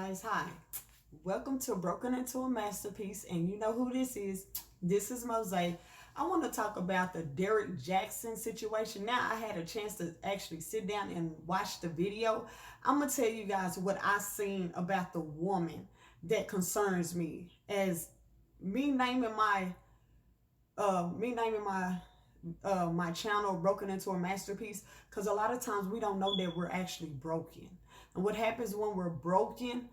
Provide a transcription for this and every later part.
guys, hi. Welcome to Broken Into a Masterpiece, and you know who this is. This is Mosaic. I want to talk about the Derrick Jaxn situation. Now, I had a chance to actually sit down and watch the video. I'm going to tell you guys what I seen about the woman that concerns me as me naming my my channel Broken Into a Masterpiece, because a lot of times we don't know that we're actually broken. And what happens when we're broken,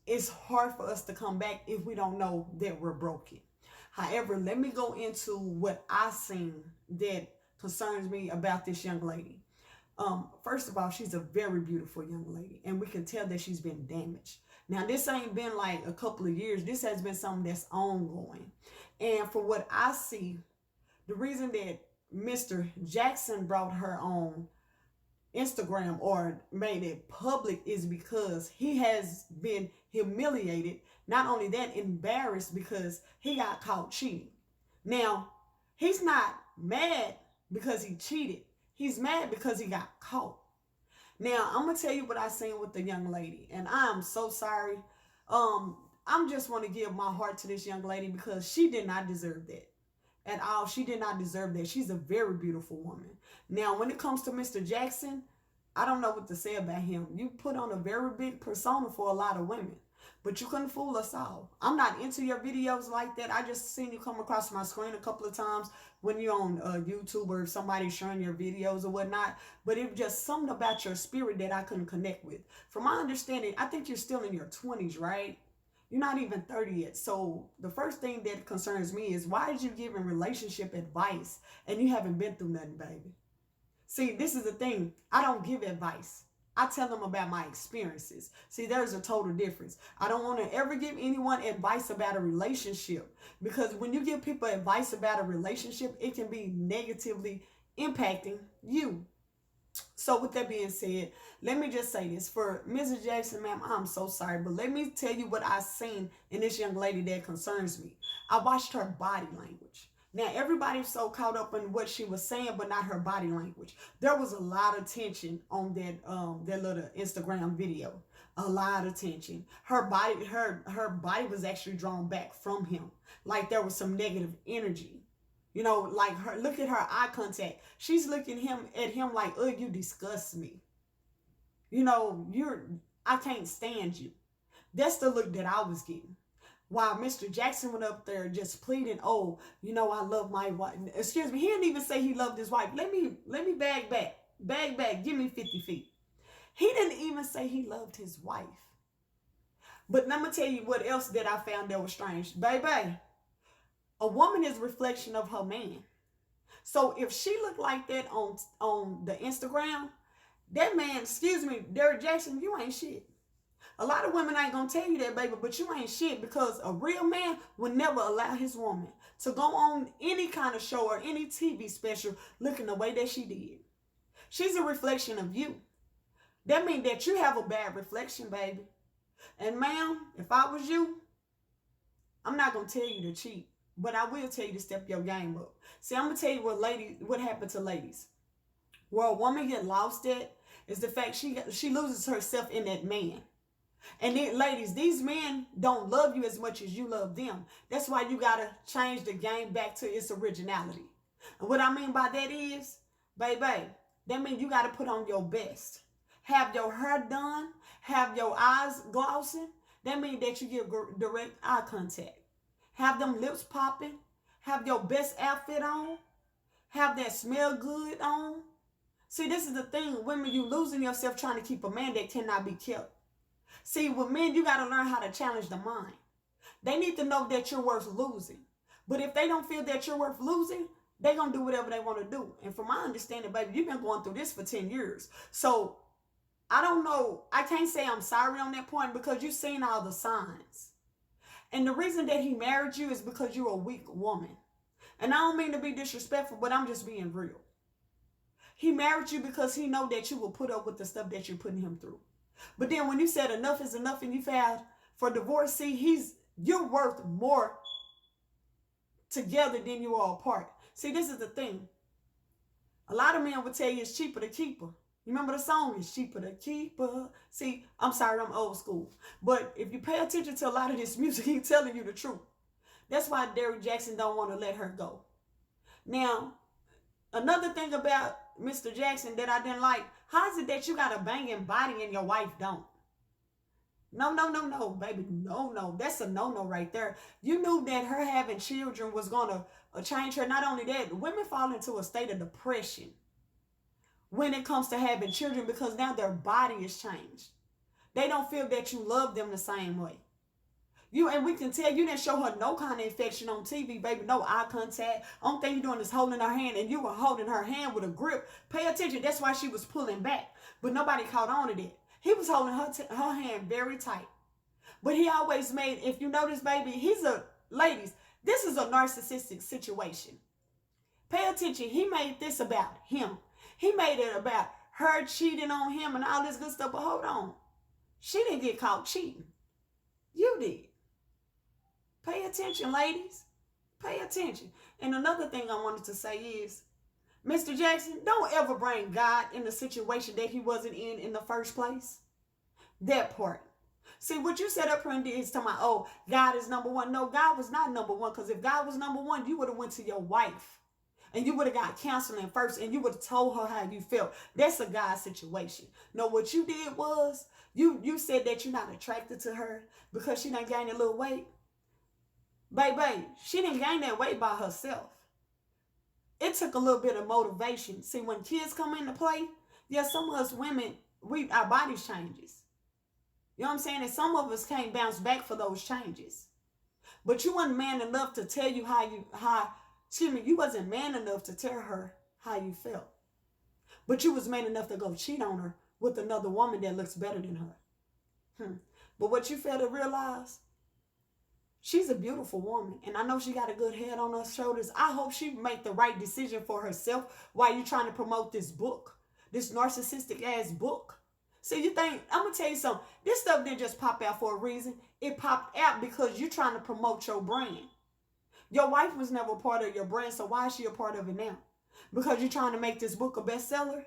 it's hard for us to come back if we don't know that we're broken. However, let me go into what I seen that concerns me about this young lady. First of all, she's a very beautiful young lady, and we can tell that she's been damaged. Now, this ain't been like a couple of years. This has been something that's ongoing. And for what I see, the reason that Mr. Jaxn brought her on Instagram or made it public is because he has been humiliated. Not only that, embarrassed because he got caught cheating. Now, he's not mad because he cheated. He's mad because he got caught. Now, I'm going to tell you what I seen with the young lady, and I'm so sorry. I'm just want to give my heart to this young lady because she did not deserve that at all. She did not deserve that. She's a very beautiful woman. Now, when it comes to Mr. Jaxn, I don't know what to say about him. You put on a very big persona for a lot of women, but you couldn't fool us all. I'm not into your videos like that. I just seen you come across my screen a couple of times when you're on YouTube or somebody showing your videos or whatnot. But it was just something about your spirit that I couldn't connect with. From my understanding, I think you're still in your 20s, right? You're not even 30 yet. So the first thing that concerns me is, why did you give him relationship advice and you haven't been through nothing, baby? See, this is the thing. I don't give advice. I tell them about my experiences. See, there's a total difference. I don't want to ever give anyone advice about a relationship, because when you give people advice about a relationship, it can be negatively impacting you. So with that being said, let me just say this. For Mrs. Jaxn, ma'am, I'm so sorry, but let me tell you what I seen in this young lady that concerns me. I watched her body language. Now, everybody's so caught up in what she was saying, but not her body language. There was a lot of tension on that little Instagram video. A lot of tension. Her body was actually drawn back from him. Like there was some negative energy. You know, like her, look at her eye contact. She's looking at him like, oh, you disgust me. You know, I can't stand you. That's the look that I was getting. While Mr. Jaxn went up there just pleading, oh, you know, I love my wife. Excuse me, he didn't even say he loved his wife. Let me bag back. Bag back, give me 50 feet. He didn't even say he loved his wife. But let me tell you what else that I found that was strange. Baby, a woman is a reflection of her man. So if she looked like that on the Instagram, that man, excuse me, Derrick Jaxn, you ain't shit. A lot of women ain't gonna tell you that, baby, but you ain't shit, because a real man would never allow his woman to go on any kind of show or any TV special looking the way that she did. She's a reflection of you. That means that you have a bad reflection, baby. And ma'am, if I was you, I'm not gonna tell you to cheat, but I will tell you to step your game up. See, I'm gonna tell you what happened to ladies. Where a woman get lost at is the fact she loses herself in that man. And then, ladies, these men don't love you as much as you love them. That's why you got to change the game back to its originality. And what I mean by that is, baby, that means you got to put on your best. Have your hair done. Have your eyes glossing. That means that you get direct eye contact. Have them lips popping. Have your best outfit on. Have that smell good on. See, this is the thing. Women, you losing yourself trying to keep a man that cannot be kept. See, with men, you got to learn how to challenge the mind. They need to know that you're worth losing. But if they don't feel that you're worth losing, they're going to do whatever they want to do. And from my understanding, baby, you've been going through this for 10 years. So, I don't know. I can't say I'm sorry on that point, because you've seen all the signs. And the reason that he married you is because you're a weak woman. And I don't mean to be disrespectful, but I'm just being real. He married you because he know that you will put up with the stuff that you're putting him through. But then when you said enough is enough and you filed for divorce, see, you're worth more together than you are apart. See, this is the thing. A lot of men would tell you it's cheaper to keep her. You remember the song? Is cheaper to keeper. See, I'm sorry, I'm old school. But if you pay attention to a lot of this music, he's telling you the truth. That's why Derrick Jaxn don't want to let her go. Now, another thing about Mr. Jaxn that I didn't like, how is it that you got a banging body and your wife don't? No, no, no, no, baby. No, no. That's a no-no right there. You knew that her having children was going to change her. Not only that, women fall into a state of depression when it comes to having children because now their body is changed. They don't feel that you love them the same way. And we can tell you didn't show her no kind of affection on TV, baby. No eye contact. Only thing you're doing is holding her hand, and you were holding her hand with a grip. Pay attention. That's why she was pulling back. But nobody caught on to that. He was holding her hand very tight. But he always made, if you notice, baby, ladies, this is a narcissistic situation. Pay attention. He made this about him. He made it about her cheating on him and all this good stuff. But hold on. She didn't get caught cheating. You did. Pay attention, ladies. Pay attention. And another thing I wanted to say is, Mr. Jaxn, don't ever bring God in the situation that he wasn't in the first place. That part. See, what you said up here and did is talking about, oh, God is number one. No, God was not number one, because if God was number one, you would have went to your wife. And you would have got counseling first, and you would have told her how you felt. That's a God situation. No, what you did was, you said that you're not attracted to her because she done gained a little weight. Baby, she didn't gain that weight by herself. It took a little bit of motivation. See, when kids come into play, yeah, some of us women, our bodies changes. You know what I'm saying? And some of us can't bounce back for those changes. But you weren't man enough to tell you you wasn't man enough to tell her how you felt. But you was man enough to go cheat on her with another woman that looks better than her. But what you fail to realize, she's a beautiful woman. And I know she got a good head on her shoulders. I hope she make the right decision for herself while you're trying to promote this book, this narcissistic ass book. See, you think, I'm going to tell you something. This stuff didn't just pop out for a reason. It popped out because you're trying to promote your brand. Your wife was never part of your brand, so why is she a part of it now? Because you're trying to make this book a bestseller?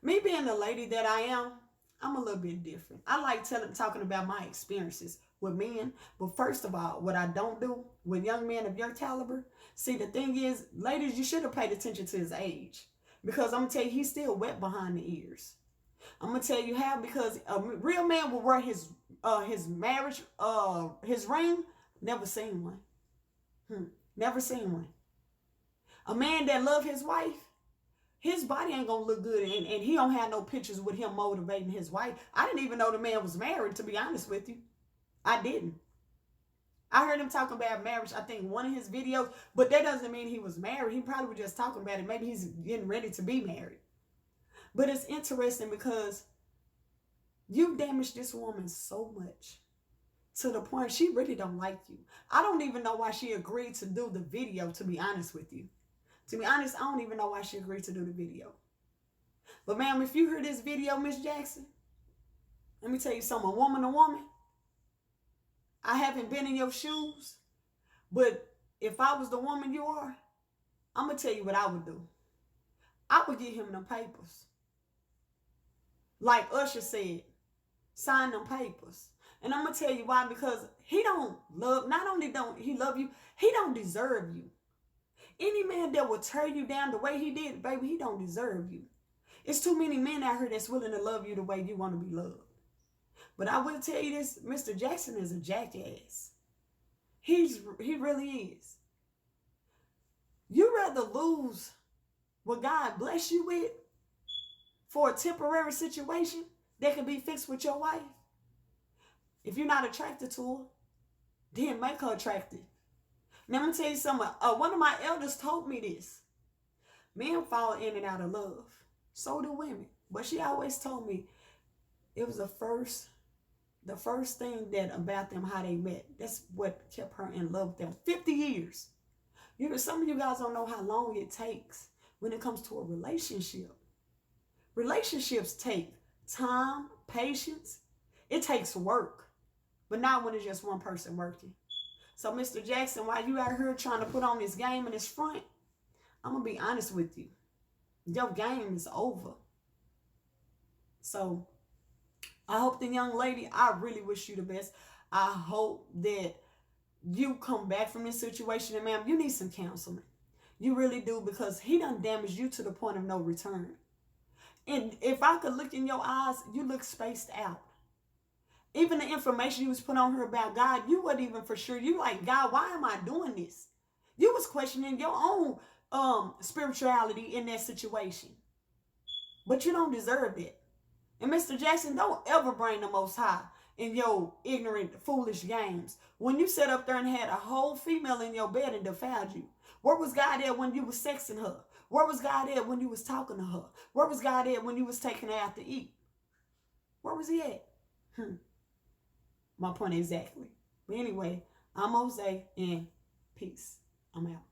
Me being the lady that I am, I'm a little bit different. I like talking about my experiences with men. But first of all, what I don't do with young men of your caliber, see, the thing is, ladies, you should have paid attention to his age. Because I'm going to tell you, he's still wet behind the ears. I'm going to tell you how, because a real man will wear his marriage, his ring. Never seen one. Never seen one. A man that love his wife, his body ain't gonna look good, and he don't have no pictures with him motivating his wife. I didn't even know the man was married, to be honest with you. I didn't. I heard him talking about marriage, I think, one of his videos, but that doesn't mean he was married. He probably was just talking about it. Maybe he's getting ready to be married. But it's interesting because you damaged this woman so much to the point she really don't like you. I don't even know why she agreed to do the video, to be honest with you. To be honest, I don't even know why she agreed to do the video. But ma'am, if you heard this video, Miss Jackson, let me tell you something, woman to woman, I haven't been in your shoes, but if I was the woman you are, I'm going to tell you what I would do. I would give him them papers. Like Usher said, sign them papers. And I'm going to tell you why, because he don't love, not only don't he love you, he don't deserve you. Any man that will tear you down the way he did, baby, he don't deserve you. It's too many men out here that's willing to love you the way you want to be loved. But I will tell you this, Mr. Jaxn is a jackass. He really is. You rather lose what God bless you with for a temporary situation that can be fixed with your wife. If you're not attracted to her, then make her attractive. Now, I'm going to tell you something. One of my elders told me this. Men fall in and out of love. So do women. But she always told me it was the first thing that about them, how they met. That's what kept her in love with them. 50 years. You know, some of you guys don't know how long it takes when it comes to a relationship. Relationships take time, patience. It takes work. But not when it's just one person working. So, Mr. Jaxn, while you out here trying to put on this game in this front, I'm going to be honest with you. Your game is over. So I hope the young lady, I really wish you the best. I hope that you come back from this situation, and ma'am, you need some counseling. You really do, because he done damaged you to the point of no return. And if I could look in your eyes, you look spaced out. Even the information you was put on her about God, you wasn't even for sure. You like, God, why am I doing this? You was questioning your own spirituality in that situation. But you don't deserve it. And Mr. Jackson, don't ever bring the Most High in your ignorant, foolish games. When you sat up there and had a whole female in your bed and defiled you, where was God at when you was sexing her? Where was God at when you was talking to her? Where was God at when you was taking her out to eat? Where was he at? My point exactly. But anyway, I'm Jose, and peace. I'm out.